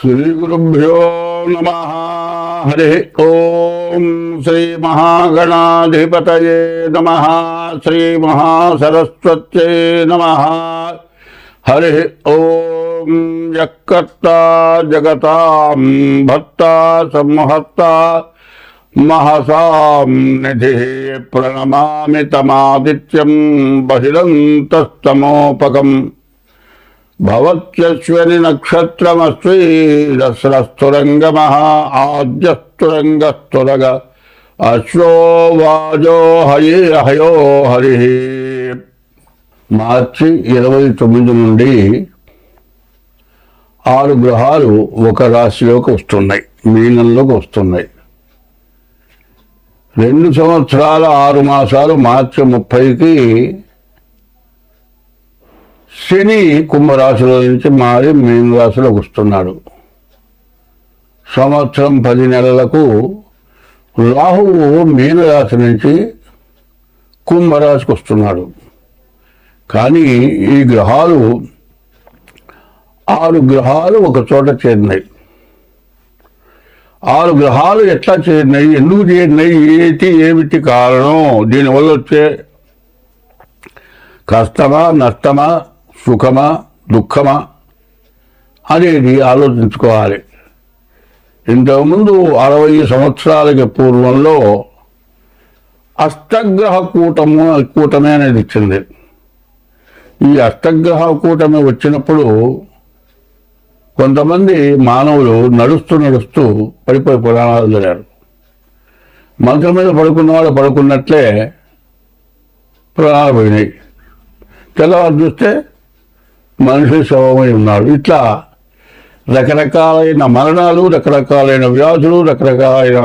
శ్రీగురుభ్యో నమః. హరి ఓం. శ్రీ మహాగణాధిపతయే నమః. శ్రీ మహాసరస్వత్యై నమః. హరి ఓం. యక్కర్తా జగతాం భర్తా సంహర్తా మహసాం నిధి ప్రణమామి తమాదిత్యం బహిరంతస్తమోపకం భవత్యశ్వని నక్షత్రమస్వీరస్రస్తురంగమః ఆద్యస్తురంగస్తురగ అశ్వో వాజో హయో హరి. మార్చి 29 నుండి 6 గ్రహాలు ఒక రాశిలోకి వస్తున్నాయి, మీనంలోకి వస్తున్నాయి. 2 సంవత్సరాల 6 మాసాలు మార్చి 30కి శని కుంభరాశిలో నుంచి మారి మీన రాశిలోకి వస్తున్నాడు. సంవత్సరం 10 నెలలకు రాహువు మీనరాశి నుంచి కుంభరాశికి వస్తున్నాడు. కానీ ఈ గ్రహాలు 6 గ్రహాలు ఒక చోట చేరినాయి. 6 గ్రహాలు ఎట్లా చేరినాయి, ఎందుకు చేరినాయి, ఏమిటి కారణం, దీనివల్ల వచ్చే కష్టమా నష్టమా సుఖమా దుఃఖమా అనేది ఆలోచించుకోవాలి. ఇంతకుముందు 60 సంవత్సరాలకి పూర్వంలో అష్టగ్రహ కూటమి అనేది ఇచ్చింది. ఈ అష్టగ్రహ కూటమి వచ్చినప్పుడు కొంతమంది మానవులు నడుస్తూ పడిపోయి పురాణాలు జరిగారు. మంచం మీద పడుకున్నవాడు పడుకున్నట్లే ప్రాణాలు పోయినాయి. తెల్లవారు చూస్తే మనిషి శవమై ఉన్నాడు. ఇట్లా రకరకాలైన మరణాలు, రకరకాలైన వ్యాధులు, రకరకాలైన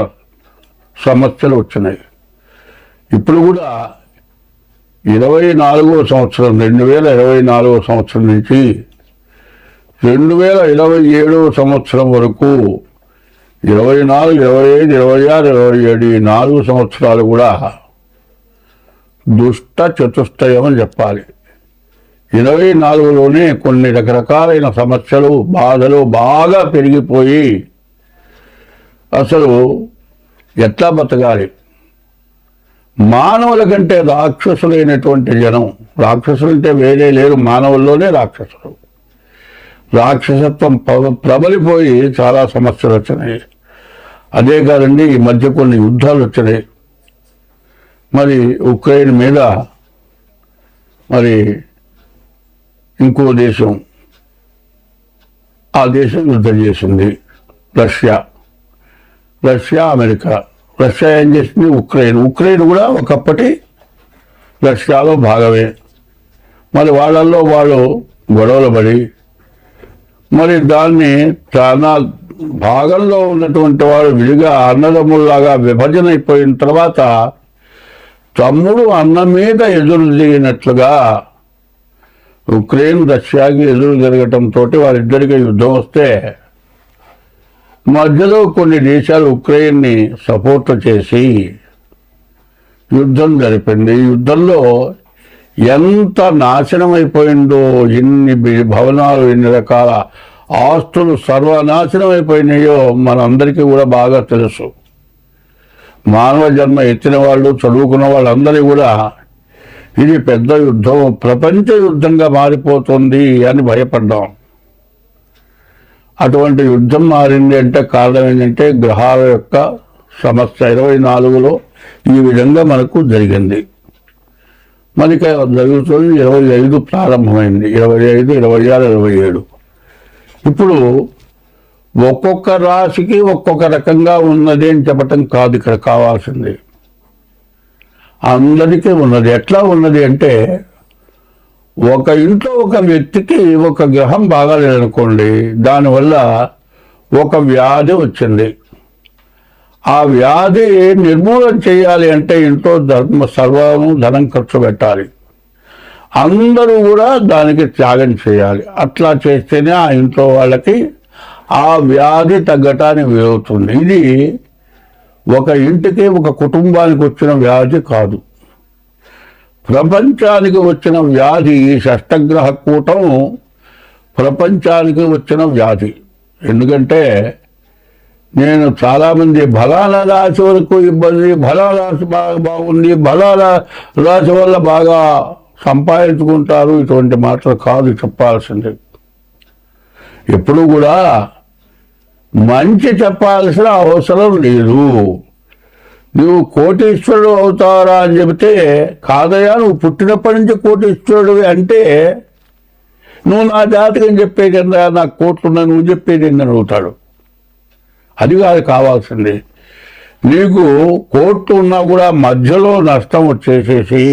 సమస్యలు వచ్చినాయి. ఇప్పుడు కూడా 24వ సంవత్సరం 2024వ సంవత్సరం నుంచి 2027వ సంవత్సరం వరకు 24, 25, 26, 27 ఈ 4 సంవత్సరాలు కూడా దుష్ట చతుష్టయం అని చెప్పాలి. 24లోనే కొన్ని రకరకాలైన సమస్యలు, బాధలు బాగా పెరిగిపోయి అసలు ఎట్లా బతకాలి, మానవుల కంటే రాక్షసులైనటువంటి జనం, రాక్షసులంటే వేరే లేరు, మానవుల్లోనే రాక్షసులు, రాక్షసత్వం ప్రబలిపోయి చాలా సమస్యలు వచ్చినాయి. అదే కాదండి, ఈ మధ్య కొన్ని యుద్ధాలు వచ్చినాయి. మరి ఉక్రెయిన్ మీద మరి ఇంకో దేశం, ఆ దేశం యుద్ధం చేసింది రష్యా, అమెరికా. రష్యా ఏం చేసింది, ఉక్రెయిన్ కూడా ఒకప్పటి రష్యాలో భాగమే. మరి వాళ్ళల్లో వాళ్ళు గొడవలు పడి మరి దాన్ని చాలా భాగంలో ఉన్నటువంటి వాడు విడిగా అన్నదమ్ముల్లాగా విభజన అయిపోయిన తర్వాత తమ్ముడు అన్న మీద ఎదురు తిరిగినట్లుగా ఉక్రెయిన్ రష్యాకి ఎదురు జరగటంతో వారిద్దరికీ యుద్ధం వస్తే మధ్యలో కొన్ని దేశాలు ఉక్రెయిన్ని సపోర్ట్ చేసి యుద్ధం జరిపింది. ఈ యుద్ధంలో ఎంత నాశనం అయిపోయిందో, ఎన్ని భవనాలు, ఎన్ని రకాల ఆస్తులు సర్వనాశనం అయిపోయినాయో మనందరికీ కూడా బాగా తెలుసు. మానవ జన్మ ఎత్తిన వాళ్ళు, చదువుకున్న వాళ్ళందరూ కూడా ఇది పెద్ద యుద్ధం, ప్రపంచ యుద్ధంగా మారిపోతుంది అని భయపడ్డాం. అటువంటి యుద్ధం మారింది అంటే కారణం ఏంటంటే గ్రహాల యొక్క సమస్య 24లో ఈ విధంగా మనకు జరిగింది. మనకి జరుగుతుంది 25 ప్రారంభమైంది, 25, 26, 27. ఇప్పుడు ఒక్కొక్క రాశికి ఒక్కొక్క రకంగా ఉన్నది అని చెప్పటం కాదు ఇక్కడ కావాల్సింది, అందరికీ ఉన్నది. ఎట్లా ఉన్నది అంటే ఒక ఇంట్లో ఒక వ్యక్తికి ఒక గ్రహం బాగాలేదనుకోండి, దానివల్ల ఒక వ్యాధి వచ్చింది. ఆ వ్యాధి నిర్మూలన చేయాలి అంటే ఇంట్లో ధనం ఖర్చు పెట్టాలి, అందరూ కూడా దానికి త్యాగం చేయాలి. అట్లా చేస్తేనే ఆ ఇంట్లో వాళ్ళకి ఆ వ్యాధి తగ్గటానికి వీలవుతుంది. ఇది ఒక ఇంటికి ఒక కుటుంబానికి వచ్చిన వ్యాధి కాదు, ప్రపంచానికి వచ్చిన వ్యాధి. ఈ షష్టగ్రహ కూటం ప్రపంచానికి వచ్చిన వ్యాధి. ఎందుకంటే నేను చాలామంది బలాల రాశి వరకు ఇబ్బంది, బలాల రాశి బాగా బాగుంది, బలాల రాశి వల్ల బాగా సంపాదించుకుంటారు, ఇటువంటి మాటలు కాదు చెప్పాల్సింది. ఎప్పుడు కూడా మంచి చెప్పాల్సిన అవసరం లేదు. నువ్వు కోటీశ్వరుడు అవుతారా అని చెబితే, కాదయ్యా నువ్వు పుట్టినప్పటి నుంచి కోటీశ్వరుడు అంటే నువ్వు నా జాతకం చెప్పేది కింద నాకు కోట్లున్నా నువ్వు చెప్పేది ఏందని అవుతాడు. అది కాదు కావాల్సింది. నీకు కోట్లు ఉన్నా కూడా మధ్యలో నష్టం వచ్చేసేసి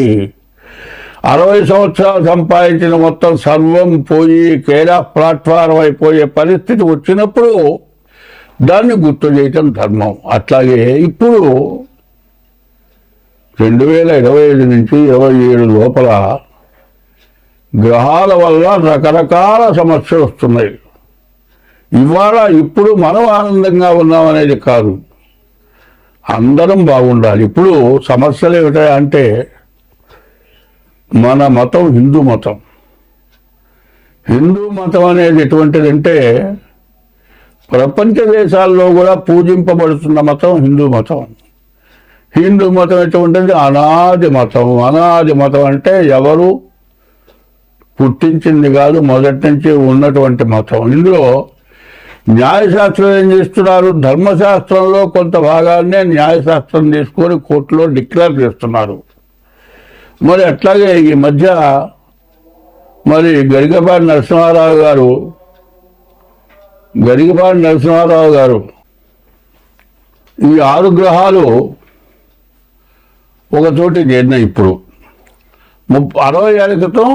60 సంవత్సరాలు సంపాదించిన మొత్తం సర్వం పోయి కేడా ప్లాట్ఫారం అయిపోయే పరిస్థితి వచ్చినప్పుడు దాన్ని గుర్తు చేయటం ధర్మం. అట్లాగే ఇప్పుడు 2025 నుంచి 27 లోపల గ్రహాల వల్ల రకరకాల సమస్యలు వస్తున్నాయి. ఇవాళ ఇప్పుడు మనం ఆనందంగా ఉన్నామనేది కాదు, అందరం బాగుండాలి. ఇప్పుడు సమస్యలు ఏమిటంటే మన మతం హిందూ మతం. హిందూ మతం అనేది ఎటువంటిదంటే ప్రపంచ దేశాల్లో కూడా పూజింపబడుతున్న మతం హిందూ మతం. హిందూ మతం ఎటువంటిది? అనాది మతం. అనాది మతం అంటే ఎవరు పుట్టించింది కాదు, మొదటి నుంచి ఉన్నటువంటి మతం. ఇందులో న్యాయశాస్త్రం ఏం చేస్తున్నారు? ధర్మశాస్త్రంలో కొంత భాగాన్నే న్యాయశాస్త్రం తీసుకొని కోర్టులో డిక్లేర్ చేస్తున్నారు. మరి అట్లాగే ఈ మధ్య మరి గరికపాటి నరసింహారావు గారు ఈ 6 గ్రహాలు ఒకచోటి చేరినాయి. ఇప్పుడు 60 ఏళ్ల క్రితం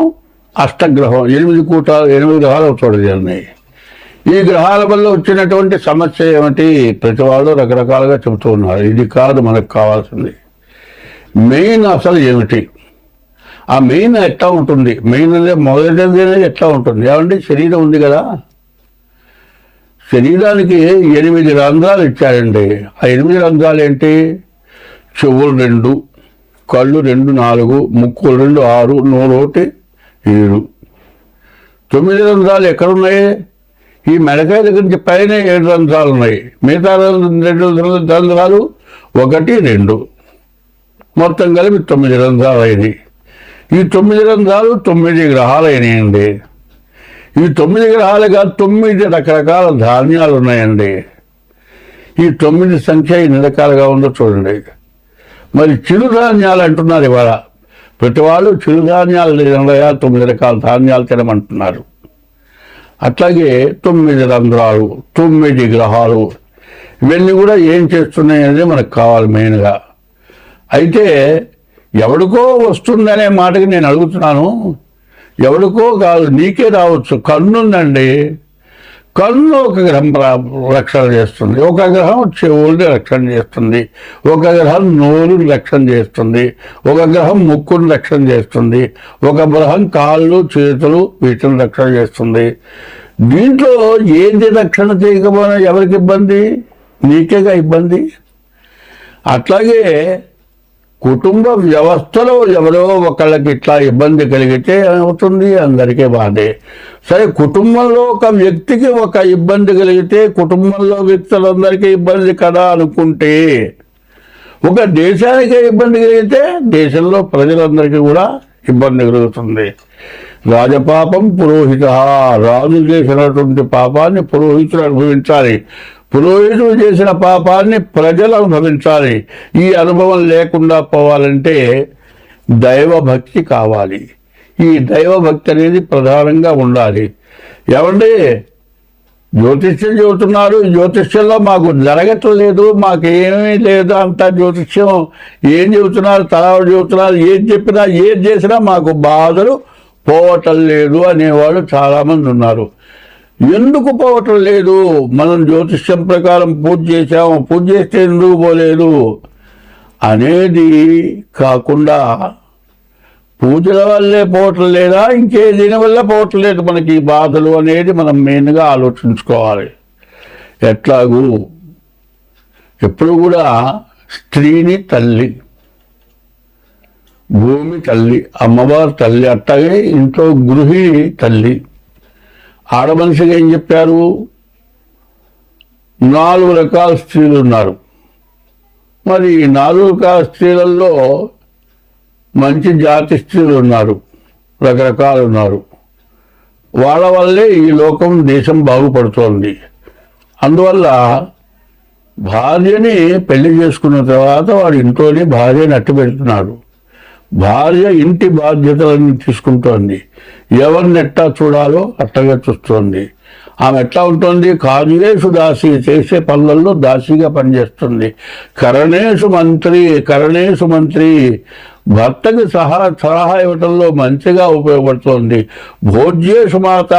అష్టగ్రహం 8 గ్రహాలు ఒక చోట చేరినాయి. ఈ గ్రహాల వల్ల వచ్చినటువంటి సమస్య ఏమిటి? ప్రతి వాళ్ళు రకరకాలుగా చెబుతూ ఉన్నారు. ఇది కాదు మనకు కావాల్సింది. మెయిన్ అసలు ఏమిటి? ఆ మెయిన్ ఎట్లా ఉంటుంది? మెయిన్ అనేది మొదటిది ఎట్లా ఉంటుంది? ఏమంటే శరీరం ఉంది కదా, శరీరానికి 8 రంధ్రాలు ఇచ్చారండి. ఆ 8 రంధ్రాలు ఏంటి? చెవులు 2, కళ్ళు 2 4, ముక్కులు 2 6, నోరు 1 7. 9 రంధ్రాలు ఎక్కడున్నాయి? ఈ మెడకాయ దగ్గర నుంచి పైన 7 రంధ్రాలు ఉన్నాయి. మిగతా 2 రంధ్రాలు 1 2 మొత్తం కలిపి 9 రంధ్రాలు అయినాయి. ఈ 9 రంధ్రాలు 9 గ్రహాలు అయినాయండి. ఈ 9 గ్రహాలుగా 9 రకరకాల ధాన్యాలు ఉన్నాయండి. ఈ 9 సంఖ్య ఎన్ని రకాలుగా ఉందో చూడండి. మరి చిరుధాన్యాలు అంటున్నారు ఇవాళ. ప్రతి వాళ్ళు చిరుధాన్యాలు 9 రకాల ధాన్యాలు తినమంటున్నారు. అట్లాగే 9 రంధ్రాలు, 9 గ్రహాలు, ఇవన్నీ కూడా ఏం చేస్తున్నాయి అనేది మనకు కావాలి మెయిన్గా. అయితే ఎవడికో వస్తుందనే మాటకి నేను అడుగుతున్నాను. ఎవడికో కాదు, నీకే రావచ్చు. కన్నుందండి, కన్ను ఒక గ్రహం రక్షణ చేస్తుంది, ఒక గ్రహం చెవుల్ని రక్షణ చేస్తుంది, ఒక గ్రహం నోరుని రక్షణ చేస్తుంది, ఒక గ్రహం ముక్కుని రక్షణ చేస్తుంది, ఒక గ్రహం కాళ్ళు చేతులు వీటిని రక్షణ చేస్తుంది. దీంట్లో ఏది రక్షణ చేయకపోయినా ఎవరికి ఇబ్బంది? నీకేగా ఇబ్బంది. అట్లాగే కుటుంబ వ్యవస్థలో ఎవరో ఒకళ్ళకి ఇట్లా ఇబ్బంది కలిగితే అవుతుంది, అందరికీ బాధే. సరే, కుటుంబంలో ఒక వ్యక్తికి ఒక ఇబ్బంది కలిగితే కుటుంబంలో వ్యక్తులందరికీ ఇబ్బంది కదా అనుకుంటే, ఒక దేశానికే ఇబ్బంది కలిగితే దేశంలో ప్రజలందరికీ కూడా ఇబ్బంది కలుగుతుంది. రాజపాపం పురోహిత, రాజు చేసినటువంటి పాపాన్ని పురోహితులు అనుభవించాలి, పురోహితులు చేసిన పాపాన్ని ప్రజలు అనుభవించాలి. ఈ అనుభవం లేకుండా పోవాలంటే దైవభక్తి కావాలి. ఈ దైవభక్తి అనేది ప్రధానంగా ఉండాలి. ఏమండి, జ్యోతిష్యం చెబుతున్నారు, జ్యోతిష్యంలో మాకు జరగట్లేదు, మాకేమీ లేదు, అంతా జ్యోతిష్యం ఏం చెబుతున్నారు, తలాడు చెబుతున్నారు, ఏది చెప్పినా ఏది చేసినా మాకు బాధలు పోవటం లేదు అనేవాళ్ళు చాలామంది ఉన్నారు. ఎందుకు పోవటం లేదు? మనం జ్యోతిష్యం ప్రకారం పూజ చేశాము, పూజ చేస్తే ఎందుకు పోలేదు అనేది కాకుండా పూజల వల్లే పోవటం లేదా, ఇంకే దీనివల్ల పోవటం లేదు మనకి ఈ బాధలు అనేది మనం మెయిన్గా ఆలోచించుకోవాలి. ఎట్లాగూ ఎప్పుడు కూడా స్త్రీని తల్లి, భూమి తల్లి, అమ్మవారు తల్లి, అట్లాగే ఇంట్లో గృహిణి తల్లి. ఆడమనిషిగా ఏం చెప్పారు? 4 రకాల స్త్రీలు ఉన్నారు. మరి ఈ 4 రకాల స్త్రీలలో మంచి జాతి స్త్రీలు ఉన్నారు, రకరకాలు ఉన్నారు. వాళ్ళ వల్లే ఈ లోకం, దేశం బాగుపడుతోంది. అందువల్ల భార్యని పెళ్లి చేసుకున్న తర్వాత వాడు ఇంట్లోనే భార్యని అట్టు పెడుతున్నాడు. భార్య ఇంటి బాధ్యతలను తీసుకుంటోంది. ఎవరిని ఎట్టా చూడాలో అట్టగా చూస్తోంది. ఆమె ఎట్లా ఉంటుంది? కార్యేషు దాసి, చేసే పనులలో దాసిగా పనిచేస్తుంది. కరణేషు మంత్రి భర్తకి సలహా ఇవ్వటంలో మంచిగా ఉపయోగపడుతోంది. భోజ్యేషు మాత,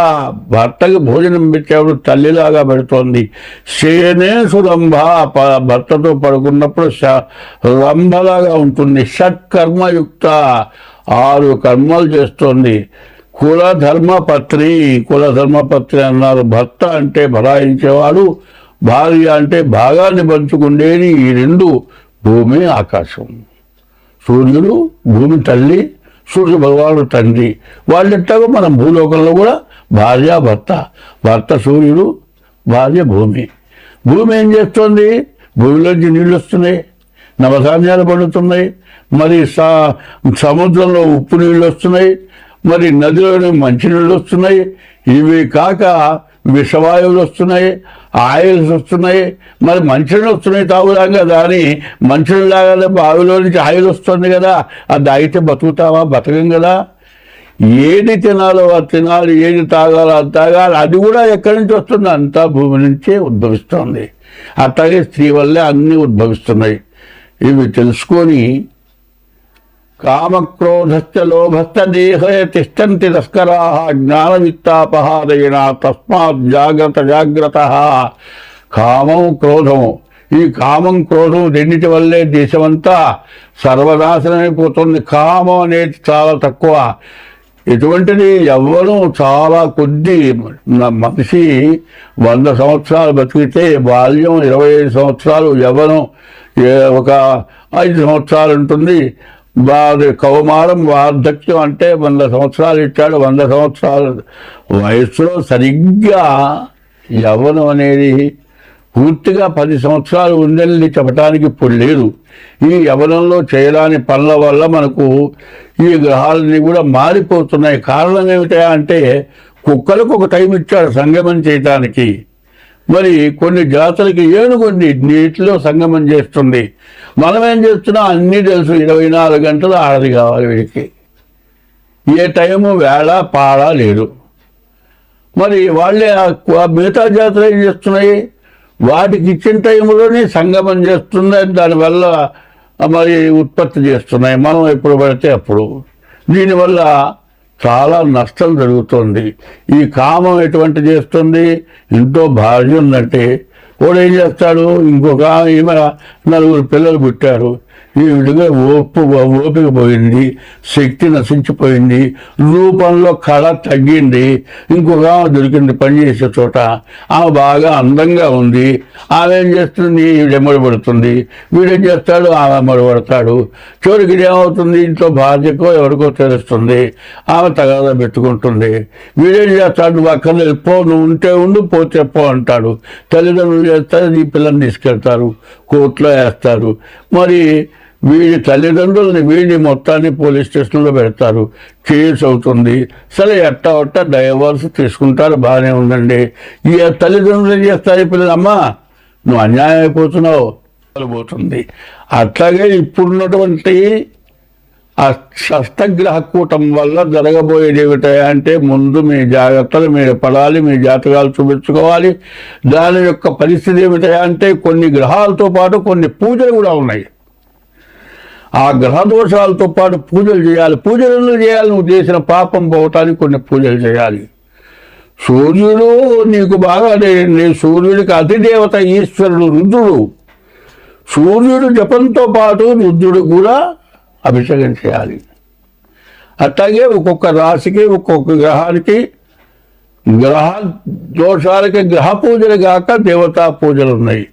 భర్తకి భోజనం పెట్టేప్పుడు తల్లిలాగా పెడుతోంది. శయనేషు రంభ, భర్తతో పడుకున్నప్పుడు రంభలాగా ఉంటుంది. షట్కర్మయుక్త, 6 కర్మలు చేస్తోంది. కులధర్మపత్రి అన్నారు. భర్త అంటే భరాయించేవాడు, భార్య అంటే భాగాన్ని పంచుకుండేది. ఈ 2 భూమి ఆకాశం. సూర్యుడు భూమి తల్లి, సూర్య భగవానుడు తండ్రి. వాళ్ళెట్టాగో మనం భూలోకంలో కూడా భార్య భర్త సూర్యుడు, భార్య భూమి. భూమి ఏం చేస్తుంది? భూమిలోంచి నీళ్ళు వస్తున్నాయి, నవధాన్యాలు పండుతున్నాయి, మరి సముద్రంలో ఉప్పు నీళ్ళు వస్తున్నాయి, మరి నదిలోని మంచినీళ్ళు వస్తున్నాయి. ఇవి కాక విషవాయువులు వస్తున్నాయి, ఆయిల్స్ వస్తున్నాయి. మరి మంచినీళ్ళు వస్తున్నాయి తాగుదాం కదా అని మంచినీళ్ళు తాగాలి, బావిలో నుంచి ఆయిల్ వస్తుంది కదా, అది తాగితే బతుకుతావా? బతకం కదా. ఏది తినాలో అది తినాలి, ఏది తాగాలో అది తాగాలి. అది కూడా ఎక్కడి నుంచి వస్తుంది? అంతా భూమి నుంచే ఉద్భవిస్తుంది. అట్లాగే స్త్రీ వల్లే అన్నీ ఉద్భవిస్తున్నాయి. ఇవి తెలుసుకొని కామక్రోధశ్చ లోభశ్చ దేహే తిష్టంతి తస్కరాః జ్ఞానవిత్తాపహారేణ తస్మాత్ జాగ్రత్త. కామం క్రోధము, ఈ కామం క్రోధం రెండింటి వల్లే దేశమంతా సర్వనాశనమైపోతుంది. కామం అనేది చాలా తక్కువ. ఇటువంటిది యవ్వనం చాలా కొద్ది. మనిషి 100 సంవత్సరాలు బతికితే బాల్యం 25 సంవత్సరాలు, యవ్వనం ఒక 5 సంవత్సరాలు ఉంటుంది. కౌమారం, వార్ధక్యం అంటే 100 సంవత్సరాలు ఇచ్చాడు. 100 సంవత్సరాల వయస్సులో సరిగ్గా యవ్వనం అనేది పూర్తిగా 10 సంవత్సరాలు ఉందని చెప్పడానికి ఇప్పుడు లేదు. ఈ యవ్వనంలో చేయరాని పనుల వల్ల మనకు ఈ గ్రహాలన్నీ కూడా మారిపోతున్నాయి. కారణం ఏమిటా అంటే కుక్కలకు ఒక టైం ఇచ్చాడు సంగమం చేయటానికి. మరి కొన్ని జాతులకి ఏనుగు నీటిలో సంగమం చేస్తుంది. మనం ఏం చేస్తున్నాం? అన్నీ తెలుసు. 24 గంటలు ఆడది కావాలి వీడికి. ఏ టైము వేళ పాడ లేదు. మరి వాళ్ళే మిగతా జాతులు ఏం చేస్తున్నాయి? వాటికి ఇచ్చిన టైంలోనే సంగమం చేస్తున్నాయి. దానివల్ల మరి ఉత్పత్తి చేస్తున్నాయి. మనం ఎప్పుడు పడితే అప్పుడు. దీనివల్ల చాలా నష్టం జరుగుతుంది. ఈ కామం ఎటువంటి చేస్తుంది? ఇంట్లో భార్య ఉందంటే వాడు ఏం చేస్తాడు? ఇంకొక ఈమె 4 పిల్లలు పుట్టారు. ఈ విధంగా ఓపిక పోయింది, శక్తి నశించిపోయింది, రూపంలో కళ తగ్గింది. ఇంకొక దొరికింది పనిచేసే చోట. ఆమె బాగా అందంగా ఉంది. ఆమె ఏం చేస్తుంది? వీడెమ్మడి పడుతుంది. వీడేం చేస్తాడు? ఆమె ఎమ్మడిపడతాడు. చివరికి ఏమవుతుంది? ఇంట్లో భార్యకో ఎవరికో తెలుస్తుంది. ఆమె తగాదా పెట్టుకుంటుంది. వీడేం చేస్తాడు? నువ్వు అక్కడ పో, నువ్వు ఉంటే ఉండు, పోతే పో అంటాడు. తల్లిదండ్రులు చేస్తారు, ఈ పిల్లల్ని తీసుకెళ్తారు, కోర్టులో వేస్తారు. మరి వీడి తల్లిదండ్రులని వీడిని మొత్తాన్ని పోలీస్ స్టేషన్లో పెడతారు. కేసు అవుతుంది. సరే ఎట్టా డైవర్స్ తీసుకుంటారు, బాగానే ఉందండి. ఈ తల్లిదండ్రులు ఏం చేస్తారు? ఈ పిల్లలు, అమ్మా నువ్వు అన్యాయం అయిపోతున్నావు పోతుంది. అట్లాగే ఇప్పుడున్నటువంటి ఆ షష్టగ్రహ కూటం వల్ల జరగబోయేది ఏమిటంటే ముందు మీ జాగ్రత్తలు మీరు పడాలి, మీ జాతకాలు చూపించుకోవాలి. దాని యొక్క పరిస్థితి ఏమిటంటే కొన్ని గ్రహాలతో పాటు కొన్ని పూజలు కూడా ఉన్నాయి. ఆ గ్రహ దోషాలతో పాటు పూజలు చేయాలి. పూజలు చేయాలి. నువ్వు చేసిన పాపం పోవటానికి కొన్ని పూజలు చేయాలి. సూర్యుడు నీకు బాగా సూర్యుడికి అధిదేవత ఈశ్వరుడు రుద్రుడు. సూర్యుడు జపంతో పాటు రుద్రుడు కూడా అభిషేకం చేయాలి. అట్లాగే ఒక్కొక్క రాశికి, ఒక్కొక్క గ్రహానికి, గ్రహ దోషాలకి గ్రహ పూజలు కాక దేవతా పూజలు ఉన్నాయి.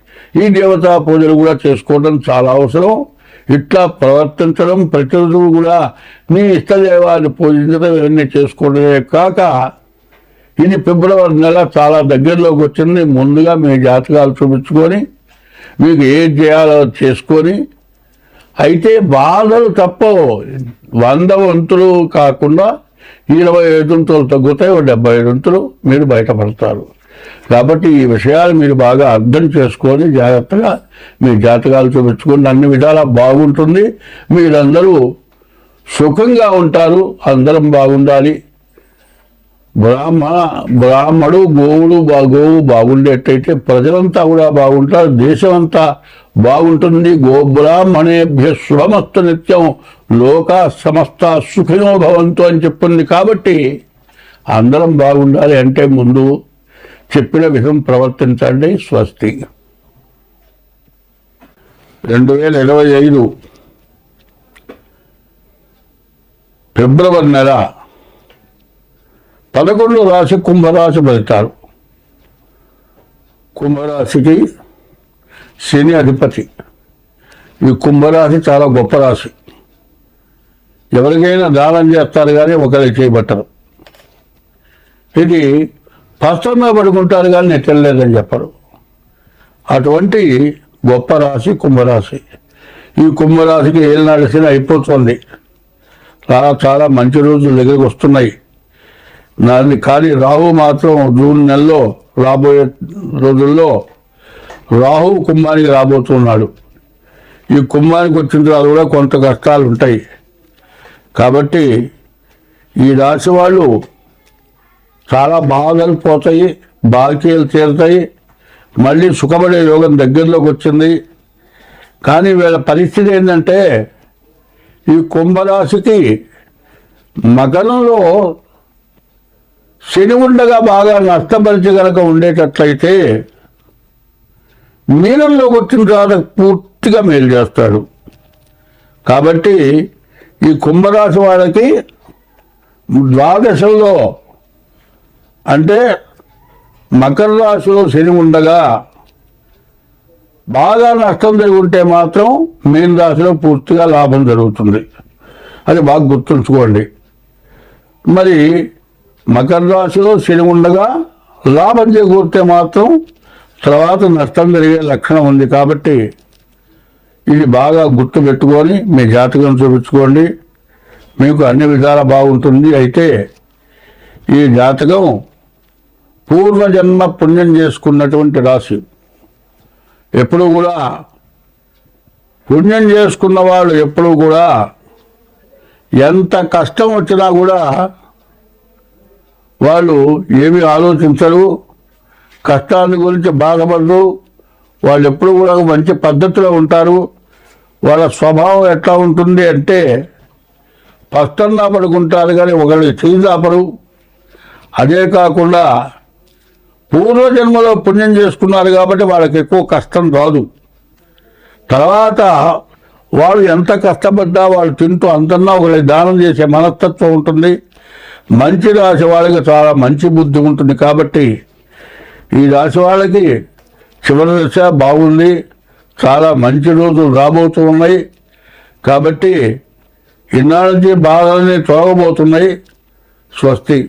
ఈ దేవతా పూజలు కూడా చేసుకోవడం చాలా అవసరం. ఇట్లా ప్రవర్తించడం, ప్రతిరోజు కూడా నీ ఇష్టదేవాన్ని పూజించడం ఇవన్నీ చేసుకోవడమే కాక ఇది ఫిబ్రవరి నెల చాలా దగ్గరలోకి వచ్చింది. ముందుగా మీ జాతకాలు చూపించుకొని మీకు ఏది చేయాలో చేసుకొని, అయితే బాధలు తప్పవు. 100 వంతులు కాకుండా 25 వంతులు తగ్గుతాయి, 75 వంతులు మీరు బయటపడతారు. కాబట్టి ఈ విషయాలు మీరు బాగా అర్థం చేసుకొని జాగ్రత్తగా మీ జాతకాలు చూపించుకొని అన్ని విధాలా బాగుంటుంది. మీరందరూ సుఖంగా ఉంటారు. అందరం బాగుండాలి. బ్రాహ్మడు గోవు బాగుండేటైతే ప్రజలంతా కూడా బాగుంటారు, దేశం అంతా బాగుంటుంది. గోబ్రాహ్మణేభ్య శుభమస్తు నిత్యం లోకా సమస్త సుఖినో భవంతు అని చెప్పింది. కాబట్టి అందరం బాగుండాలి అంటే ముందు చెప్పిన విధం ప్రవర్తించండి. స్వస్తి. 2025 ఫిబ్రవరి నెల 11 రాశి కుంభరాశి ఫలితాలు. కుంభరాశికి శని అధిపతి. ఈ కుంభరాశి చాలా గొప్ప రాశి. ఎవరికైనా దానం చేస్తారు కానీ ఒకరికి చేయబట్టరు. ఇది స్పష్టంగా పడుకుంటారు కానీ నెట్టలేదని చెప్పరు. అటువంటి గొప్ప రాశి కుంభరాశి. ఈ కుంభరాశికి ఏలినాటి శని అయిపోతుంది. చాలా మంచి రోజులు దగ్గరికి వస్తున్నాయి. కానీ రాహు మాత్రం జూన్ నెలలో రాబోయే రోజుల్లో రాహు కుంభానికి రాబోతున్నాడు. ఈ కుంభానికి వచ్చిన తర్వాత కూడా కొంత కష్టాలు ఉంటాయి. కాబట్టి ఈ రాశి వాళ్ళు చాలా బాధలు పోతాయి, బాకీలు తీరుతాయి, మళ్ళీ సుఖపడే యోగం దగ్గరలోకి వచ్చింది. కానీ వీళ్ళ పరిస్థితి ఏంటంటే ఈ కుంభరాశికి మకరంలో శని ఉండగా బాగా నష్టపరిచి కనుక ఉండేటట్లయితే మీనంలోకి వచ్చిన తర్వాత పూర్తిగా మేలు చేస్తాడు. కాబట్టి ఈ కుంభరాశి వాళ్ళకి ద్వాదశంలో అంటే మకర రాశిలో శని ఉండగా బాగా నష్టం జరుగుంటే మాత్రం మీన రాశిలో పూర్తిగా లాభం జరుగుతుంది. అది బాగా గుర్తుంచుకోండి. మరి మకర రాశిలో శని ఉండగా లాభం చేకూరితే మాత్రం తర్వాత నష్టం జరిగే లక్షణం ఉంది. కాబట్టి ఇది బాగా గుర్తు పెట్టుకొని మీ జాతకం చూపించుకోండి, మీకు అన్ని విధాలా బాగుంటుంది. అయితే ఈ జాతకం పూర్వజన్మ పుణ్యం చేసుకున్నటువంటి రాశి. ఎప్పుడూ కూడా పుణ్యం చేసుకున్న వాళ్ళు ఎప్పుడూ కూడా ఎంత కష్టం వచ్చినా కూడా వాళ్ళు ఏమీ ఆలోచించరు, కష్టాన్ని గురించి బాధపడరు. వాళ్ళు ఎప్పుడు కూడా మంచి పద్ధతిలో ఉంటారు. వాళ్ళ స్వభావం ఎట్లా ఉంటుంది అంటే స్పష్టంగా పడుకుంటారు కానీ ఒకళ్ళు చేదాపరు. అదే కాకుండా పూర్వజన్మలో పుణ్యం చేసుకున్నారు కాబట్టి వాళ్ళకి ఎక్కువ కష్టం రాదు. తర్వాత వాళ్ళు ఎంత కష్టపడ్డా వాళ్ళు తింటూ అంతన్నా ఒకరికి దానం చేసే మనస్తత్వం ఉంటుంది. మంచి రాశి వాళ్ళకి చాలా మంచి బుద్ధి ఉంటుంది. కాబట్టి ఈ రాశి వాళ్ళకి చివరి దశ బాగుంది. చాలా మంచి రోజులు రాబోతూ ఉన్నాయి. కాబట్టి ఇన్నాళ్ళ నుంచి బాధలన్నీ తొలగబోతున్నాయి. స్వస్తి.